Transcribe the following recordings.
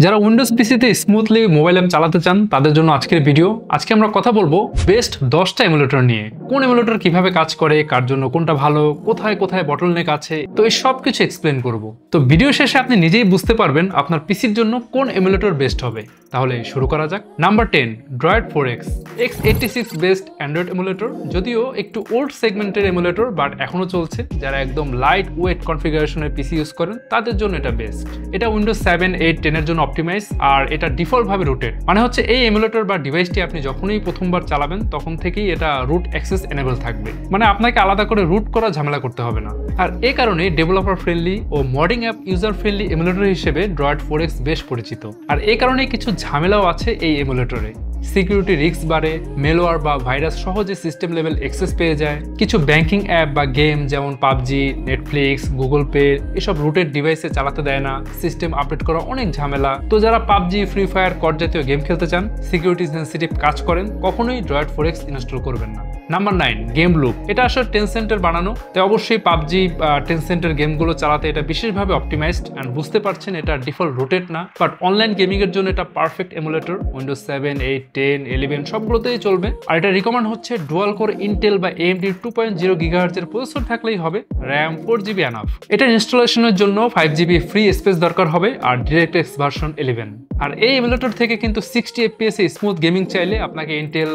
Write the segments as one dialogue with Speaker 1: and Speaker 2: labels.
Speaker 1: যারা উইন্ডোজ পিসিতে smoothly mobile app চালাতে চান তাদের জন্য আজকের ভিডিও। আজকে আমরা কথা বলবো বেস্ট 10টা এমুলেটর নিয়ে। কোন এমুলেটর কিভাবে কাজ করে, কার জন্য কোনটা ভালো, কোথায় কোথায় বটলনেক আছে, তো এই সব কিছু এক্সপ্লেন করব। তো ভিডিও শেষে আপনি নিজেই বুঝতে পারবেন আপনার পিসির জন্য কোন এমুলেটর বেস্ট হবে। তাহলে শুরু করা যাক। Number 10, Droid 4X x86 best Android emulator. যদিও একটু ওল্ড সেগমেন্টের এমুলেটর, বাট এখনো চলছে। যারা একদম লাইট ওয়েট কনফিগারেশনের পিসি ইউজ করেন তাদের জন্য এটা বেস্ট। এটা উইন্ডোজ 7, 8, 10 এর জন্য অপটিমাইজ, আর এটা ডিফল্ট ভাবে রুটেড। মানে হচ্ছে এই এমুলেটর বা ডিভাইসটি আপনি যখনই প্রথমবার চালাবেন তখন থেকেই এটা রুট অ্যাক্সেস এনেবল থাকবে। মানে আপনাকে আলাদা করে রুট করা ঝামেলা করতে হবে না। আর এই কারণে ডেভেলপার ফ্রেন্ডলি ও modding app user friendly emulator হিসেবে Droid 4X বেশ পরিচিত। আর এই কারণে কিছু ঝামেলাও আছে এই এমুলেটরে। সিকিউরিটি রিস্ক বাড়ে, মেলওয়্যার বা ভাইরাস সহজে সিস্টেম লেভেল অ্যাক্সেস পেয়ে যায়। কিছু ব্যাংকিং অ্যাপ বা গেম যেমন পাবজি, নেটফ্লিক্স, গুগল পে এসব রুটেড ডিভাইসে চালাতে দেয় না। সিস্টেম আপডেট করা অনেক ঝামেলা। তো যারা পাবজি, ফ্রি ফায়ার, কড জাতীয় গেম খেলতে চান, সিকিউরিটি সেন্সিটিভ কাজ করেন, কখনোই Droid 4X ইনস্টল করবেন না। Number 9, game loop. এটা আসলে টেনসেন্টের বানানো, তাই অবশ্যই পাবজি, টেনসেন্টের গেমগুলো চালাতে এটা বিশেষভাবে অপটিমাইজড। অ্যান্ড বুঝতে পারছেন এটা ডিফল্ট রুটেড না, বাট অনলাইন গেমিং এর জন্য এটা পারফেক্ট এমুলেটর। উইন্ডোজ 7, 8, 10, 11 সবগুলোতেই চলবে। আর এটা রিকমেন্ড হচ্ছে ডুয়াল কোর ইন্টেল বা AMD 2.0 GHz এর প্রসেসর থাকলেই হবে। RAM 4GB enough. এটা ইনস্টলেশনের জন্য 5GB ফ্রি স্পেস দরকার হবে, আর DirectX ভার্সন 11। আর এই এমুলেটর থেকে কিন্তু 60 FPS এ স্মুথ গেমিং চাইলে আপনাকে ইন্টেল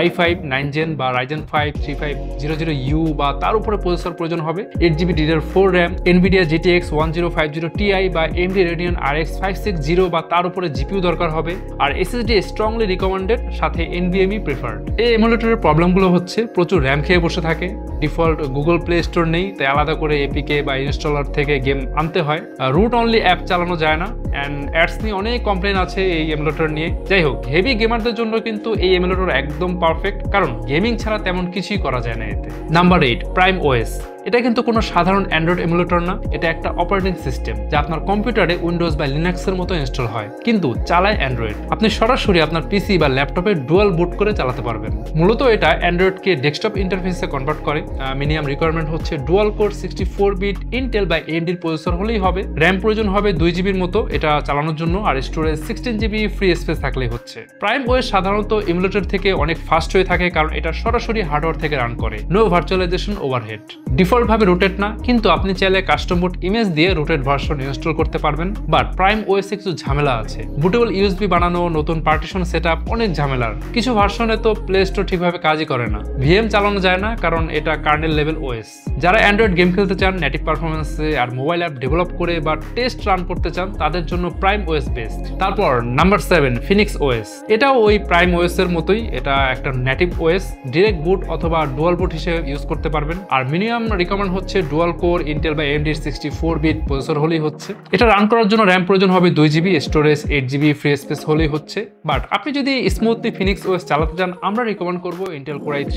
Speaker 1: i5 9 Gen বা Ryzen 5 3500U বা তার উপরে প্রসেসর প্রয়োজন হবে। 8GB DDR4 RAM, NVIDIA GTX 1050 Ti বা AMD Radeon RX 560 বা তার উপরে GPU দরকার হবে। আর SSD স্ট্রংলি রিকমেন্ডেড, সাথে NVMe প্রেফার্ড। এই এমুলেটরের প্রবলেমগুলো হচ্ছে প্রচুর র্যাম খেয়ে বসে থাকে, ডিফল্ট গুগল প্লে স্টোর নেই, তাই আলাদা করে এপিকে বা ইনস্টলার থেকে গেম আনতে হয়। রুট অনলি অ্যাপ চালানো যায় না, অ্যান্ড অ্যাডস নিয়ে অনেক কমপ্লেন আছে এই এমুলেটর নিয়ে। যাই হোক, হেভি গেমারদের জন্য কিন্তু এই এমুলেটর একদম পারফেক্ট, কারণ গেমিং ছাড়া তেমন কিছুই করা যায় না এতে। Number 8, prime OS. এটা কিন্তু কোনো সাধারণ অ্যান্ড্রয়েড এমুলেটর না, এটা একটা অপারেটিং সিস্টেম যা আপনার কম্পিউটারে উইন্ডোজ বা লিনাক্সের মতো ইনস্টল হয়, কিন্তু চালায় অ্যান্ড্রয়েড। আপনি সরাসরি আপনার পিসি বা ল্যাপটপে ডুয়াল বুট করে চালাতে পারবেন। মূলত এটা অ্যান্ড্রয়েডকে ডেস্কটপ ইন্টারফেসে কনভার্ট করে। মিনিমাম রিকোয়ারমেন্ট হচ্ছে ডুয়াল কোর 64-বিট ইন্টেল বা AMD প্রসেসর হলেই হবে। র্যাম প্রয়োজন হবে 2GBর মতো এটা চালানোর জন্য, আর স্টোরেজ 16GB ফ্রি স্পেস থাকলেই হচ্ছে। প্রাইম ওএস সাধারণত এমুলেটর থেকে অনেক ফাস্ট হয়ে থাকে, কারণ এটা সরাসরি হার্ডওয়্যার থেকে রান করে। No virtualization overhead. ডিফল্ট ভাবে রুটেড না, কিন্তু আপনি চাইলে কাস্টম বুট ইমেজ দিয়ে রুটেড ভার্সন ইনস্টল করতে পারবেন। বাট প্রাইম ওএস এ কিছু ঝামেলা আছে। বুটেবল USB বানানো, নতুন পার্টিশন সেটআপ অনেক ঝামেলার। কিছু ভার্সনে তো প্লে স্টোর ঠিকভাবে কাজই করে না। VM চালানো যায় না, কারণ এটা কার্নেল লেভেল ওএস। যারা অ্যান্ড্রয়েড গেম খেলতে চান নেটিভ পারফরমেন্সে, আর মোবাইল অ্যাপ ডেভেলপ করে বা টেস্ট রান করতে চান, তাদের জন্য প্রাইম ওএস বেস্ট। তারপর নাম্বার 7, ফিনিক্স OS। এটাও ওই প্রাইম ওএস এর মতোই, এটা একটা নেটিভ ওএস। ডিরেক্ট বুট অথবা ডুয়াল বুট হিসেবে ইউজ করতে পারবেন। আর মিনিমাম রিকমেন্ড হচ্ছে ডুয়াল কোর ইন্টেল বা AMD 64-বিট প্রসেসর হলেই হচ্ছে। এটা রান করার জন্য র্যাম প্রয়োজন হবে 2GB, storage 8GB free space হলেই হচ্ছে। বাট আপনি যদি স্মুথলি ফিনিক্স OS চালাতে চান, আমরা রিকমেন্ড করব ইন্টেল কোর i3,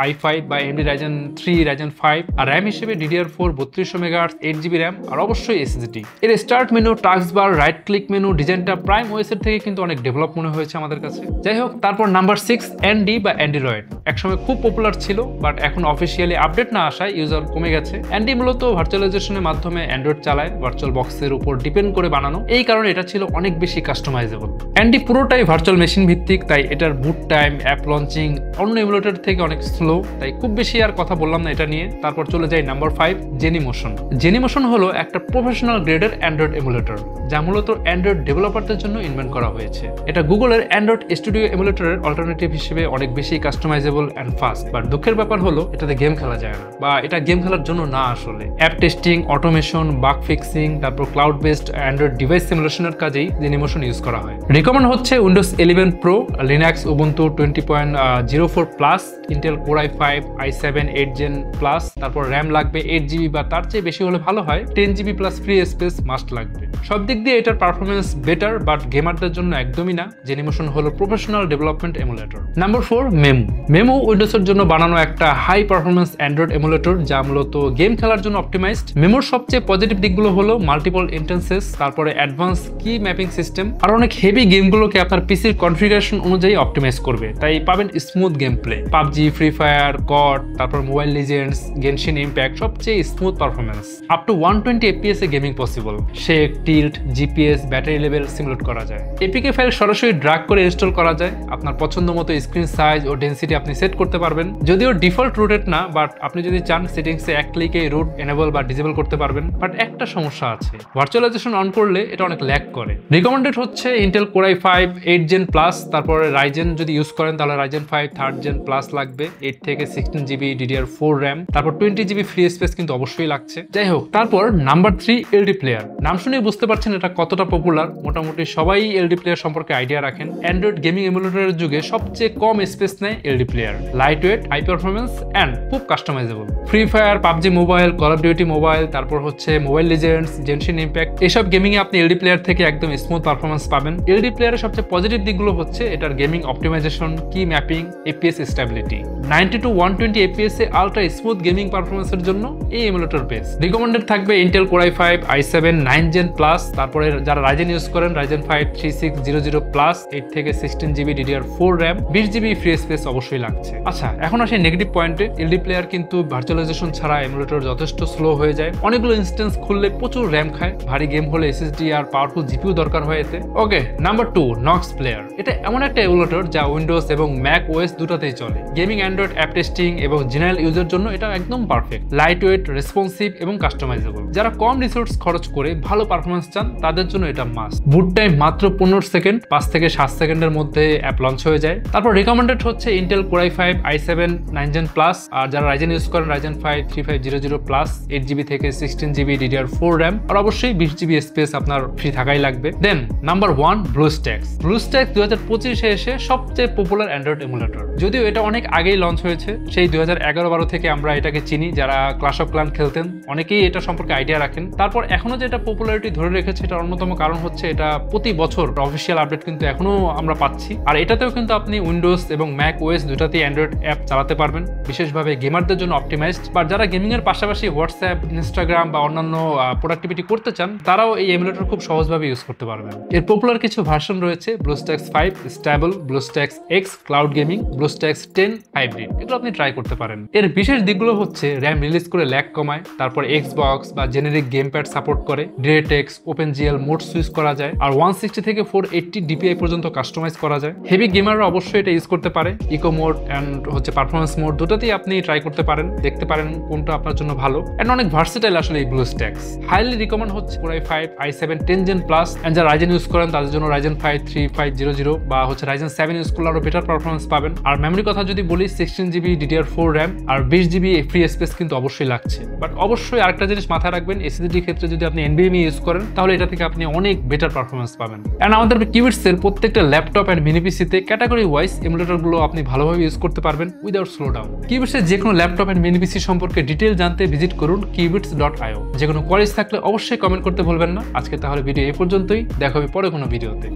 Speaker 1: i5 বা AMD Ryzen 3, Ryzen 5, আর র্যাম হিসেবে DDR4 3200 MHz, 8GB র্যাম, আর অবশ্যই SSD। এর স্টার্ট মেনু, টাস্ক বার, রাইট ক্লিক মেনু ডিজাইনটা প্রাইম ওএস এর থেকে কিন্তু অনেক ডেভেলপ মনে হয়েছে আমাদের কাছে। যাই হোক, তারপর নাম্বার 6, ND বা অ্যান্ড্রয়েড। একসময় খুব পপুলার ছিল, বাট এখন অফিসিয়ালি আপডেট না আসায় ইউজার কমে গেছে। ND মূলত ভার্চুয়ালাইজেশনের মাধ্যমে অ্যান্ড্রয়েড চালায়, ভার্চুয়াল বক্সের উপর ডিপেন্ড করে বানানো। এই কারণে এটা ছিল অনেক বেশি কাস্টমাইজেবল। ND পুরোটাই ভার্চুয়াল মেশিন ভিত্তিক, তাই এটার বুট টাইম, অ্যাপ লঞ্চিং অন্য এমুলেটর থেকে অনেক স্লো, তাই খুব বেশি আর কথা বললাম না এটা নিয়ে। তারপর চলে যাই নাম্বার 5, জেনিমোশন। জেনিমোশন হলো একটা প্রফেশনাল গ্রেডের অ্যান্ড্রয়েড এমুলেটর, যা মূলত অ্যান্ড্রয়েড ডেভেলপারদের জন্য ইনভেন্ট করা হয়েছে। এটা গুগলের অ্যান্ড্রয়েড স্টুডিও এমুলেটরের অল্টারনেটিভ হিসেবে অনেক বেশি কাস্টমাইজেবল অ্যান্ড ফাস্ট। বাট দুঃখের ব্যাপার হলো এটাতে গেম খেলা যায় না, বা এটা গেম খেলার জন্য না আসলে। App testing, automation, bug fixing, তারপর ক্লাউড বেসড অ্যান্ড্রয়েড ডিভাইস সিমুলেশনের কাজেই জেনিমোশন ইউজ করা হয়। রিকমেন্ড হচ্ছে Windows 11 Pro, Linux Ubuntu 20.04 plus, Intel core i5, i7 8 Gen plus. তারপর র্যাম লাগবে 8GB বা তার চেয়ে বেশি হলে ভালো হয়। 10GB plus free space must লাগবে। সব দিক দিয়ে এটার পারফরমেন্স বেটার, বাট গেমারদের জন্য একদমই না। জেনিমোশন হলো professional development emulator. Number 4, MEmu. MEmu উইন্ডোজের জন্য বানানো একটা হাই পারফরমেন্স অ্যান্ড্রয়েড এমুলেটর, যা যা মূলত গেম খেলার জন্য অপটিমাইজড। মেমোর সবচেয়ে পজিটিভ দিকগুলো হলো মাল্টিপল ইন্টেন্সেস, তারপরে অ্যাডভান্স কি ম্যাপিং সিস্টেম, আর অনেক হেভি গেমগুলোকে আপনার পিসির কনফিগারেশন অনুযায়ী অপটিমাইজ করবে, তাই পাবেন smooth game play. PUBG, free fire, COD, তারপর মোবাইল লিজেন্ডস, গেনশিন ইম্প্যাক্ট সবচেয়ে smooth performance. Up to 120 FPS এ gaming possible. Shake, tilt, GPS, battery level simulate করা যায়। এপিকে ফাইল সরাসরি ড্র্যাগ করে ইনস্টল করা যায়। আপনার পছন্দ মতো স্ক্রিন সাইজ ও ডেনসিটি আপনি সেট করতে পারবেন। যদিও ডিফল্ট রুটেড না, বাট আপনি যদি চান সেটিংসে এক ক্লিকে রুট এনেবল বা ডিসেবল করতে পারবেন। বাট একটা সমস্যা আছে, ভার্চুয়ালাইজেশন অন করলে এটা অনেক ল্যাগ করে। রিকমেন্ডেড হচ্ছে Intel core i5 8 Gen plus, তারপরে রাইজেন যদি ইউজ করেন তাহলে রাইজেন 5 3rd Gen প্লাস লাগবে। 8 থেকে 16 GB DDR4 RAM, তারপর 20 GB ফ্রি স্পেস কিন্তু অবশ্যই লাগছে। যাই হোক, তারপর নাম্বার 3 এলডি প্লেয়ার। নাম শুনে বুঝতে পারছেন এটা কতটা পপুলার। মোটামুটি সবাই এলডি প্লেয়ার সম্পর্কে আইডিয়া রাখেন। অ্যান্ড্রয়েড গেমিং এমুলেটরের যুগে সবচেয়ে কম স্পেস নেয় LD player. Light weight, high performance and খুব customisable. Free fire, PUBG mobile, call of duty mobile, তারপর হচ্ছে মোবাইল লিজেন্ডস, জেনশিন ইম্প্যাক্ট, এসব গেমিং এ আপনি এলডি প্লেয়ার থেকে একদম স্মুথ পারফরমেন্স পাবেন। এলডি প্লেয়ারের সবচেয়ে পজিটিভ দিকগুলো হচ্ছে এটার গেমিং অপটিমাইজেশন, কি mapping, APS stability. 90 to 120 FPS A ultra smooth gaming পারফরমেন্সের জন্য এই এমুলেটর বেস্ট। রিকমেন্ডেড থাকবে Intel core i5 i7 9 Gen plus, তারপরে যারা রাইজেন ইউজ করেন রাইজেন 5 3600 প্লাস, 8 থেকে 16 GB DDR4 RAM, 20 GB free space অবশ্যই লাগছে। আচ্ছা, এখন আসি নেগেটিভ পয়েন্টে। এলডি প্লেয়ার কিন্তু ভার্চুয়ালাইজেশন ছাড়া এমুলেটর যথেষ্ট স্লো হয়ে যায়। অনেকগুলো ইনস্টেন্স খুললে প্রচুর র্যাম খায়। ভারী গেম হলে এসএসডি আর পাওয়ারফুল জিপিইউ দরকার হয় এতে। ওকে, নাম্বার 2 নক্স প্লেয়ার। এটা এমন একটা এমুলেটর যা উইন্ডোজ এবং ম্যাক ওএস দুটাতেই চলে। গেমিং, অ্যান্ড্রয়েড অ্যাপ টেস্টিং এবং জেনারেল ইউজের জন্য এটা একদম পারফেক্ট। লাইট ওয়েট, রেসপন্সিভ এবং কাস্টমাইজেবল। যারা কম রিসোর্স খরচ করে ভালো পারফরমেন্স চান তাদের জন্য এটা মাস্ট। বুট টাইম মাত্র 15 সেকেন্ড, 5 থেকে 7 সেকেন্ডের মধ্যে অ্যাপ লঞ্চ হয়ে যায়। তারপর রিকমেন্ডেড হচ্ছে Intel core i5 i7 9 Gen plus, আর যারা রাইজেন ইউজ করেন রাইজেন 5 3500 প্লাস, 8 GB থেকে 16 GB DDR4 RAM, আর অবশ্যই 20 GB স্পেস আপনার ফ্রি থাকাই লাগবে। দেন নাম্বার 1 ব্লুস্ট্যাক্স। ব্লুস্ট্যাক্স 2025-এ এসে সবচেয়ে পপুলার অ্যান্ড্রয়েড এমুলেটর। যদিও এটা অনেক আগেই লঞ্চ হয়েছে, সেই 2011-12 থেকে আমরা এটাকে চিনি। যারা ক্লাশ অফ ক্ল্যান খেলতেন অনেকেই এটা সম্পর্কে আইডিয়া রাখেন। তারপর এখনো যে এটা পপুলারিটি ধরে রেখেছে এটার অন্যতম কারণ হচ্ছে এটা প্রতি বছর অফিসিয়াল আপডেট কিন্তু এখনো আমরা পাচ্ছি। আর এটাতেও কিন্তু আপনি উইন্ডোজ এবং ম্যাক ওএস দুটাতেই অ্যান্ড্রয়েড অ্যাপ চালাতে পারবেন, বিশেষভাবে গেমারদের জন্য অপটিমাইজড। বা যারা গেমিং এর পাশাপাশি হোয়াটসঅ্যাপ, ইনস্টাগ্রাম বা অন্যান্য প্রোডাক্টিভিটি করতে চান তারাও এই এমুলেটর খুব সহজভাবে ইউজ করতে পারবেন। এর পপুলার কিছু ভার্সন রয়েছে: BlueStacks 5 stable, BlueStacks X cloud gaming, BlueStacks 10 hybrid. এগুলো আপনি ট্রাই করতে পারেন। এর বিশেষ দিকগুলো হচ্ছে র্যাম রিলিজ করে ল্যাগ কমায়, তারপর এক্সবক্স বা জেনেরিক গেম প্যাড সাপোর্ট করে, ডিরেক্টএক্স, ওপেনজিএল মোড সুইচ করা যায়, আর 160 থেকে 480 DPI পর্যন্ত কাস্টমাইজ করা যায়। হেভি গেমাররা অবশ্যই এটা ইউজ করতে পারে। ইকো মোড অ্যান্ড হচ্ছে পারফরমেন্স মোড দুটোতেই আপনি ট্রাই করতে পারেন, দেখতে পারেন কোনটা আপনার জন্য ভালো। অ্যান্ড অনেক ভার্সেটাইল আসলে এই ব্লুস্ট্যাক্স। হাইলি রিকমেন্ড হচ্ছে core i5 i7 10 Gen plus, and যারা রাইজেন ইউজ করেন তাদের জন্য রাইজেন 5 3500 বা হচ্ছে রাইজেন 7 ইউজ করলে আরো বেটার পারফরমেন্স পাবেন। আর মেমোরি কথা যদি বলি 16 GB DDR4 RAM আর 20 GB ফ্রি স্পেস কিন্তু অবশ্যই লাগছে। বাট অবশ্যই আরেকটা জিনিস মাথায় রাখবেন, এসএসডি ক্ষেত্রে যদি আপনি NVMe ইউজ করেন তাহলে এটা থেকে আপনি অনেক বেটার পারফরমেন্স পাবেন। অ্যান্ড আমাদের কিউবিটসের প্রত্যেকটা ল্যাপটপ অ্যান্ড মিনি পিসিতে ক্যাটাগরি ওয়াইজ এমুলেটরগুলো আপনি ভালোভাবে ইউজ করতে পারবেন উইদাউট স্লো ডাউন। কিউবিটসের যে কোনো ল্যাপটপ অ্যান্ড মিনি পিসি সম্পর্কে ডিটেল জানতে ভিজিট করুন qubits.io। যে কোনো কোয়ারিজ থাকলে অবশ্যই কমেন্ট করতে ভুলবেন না। আজকে তাহলে ভিডিও এই পর্যন্তই, দেখা হবে পরে কোনো ভিডিওতে।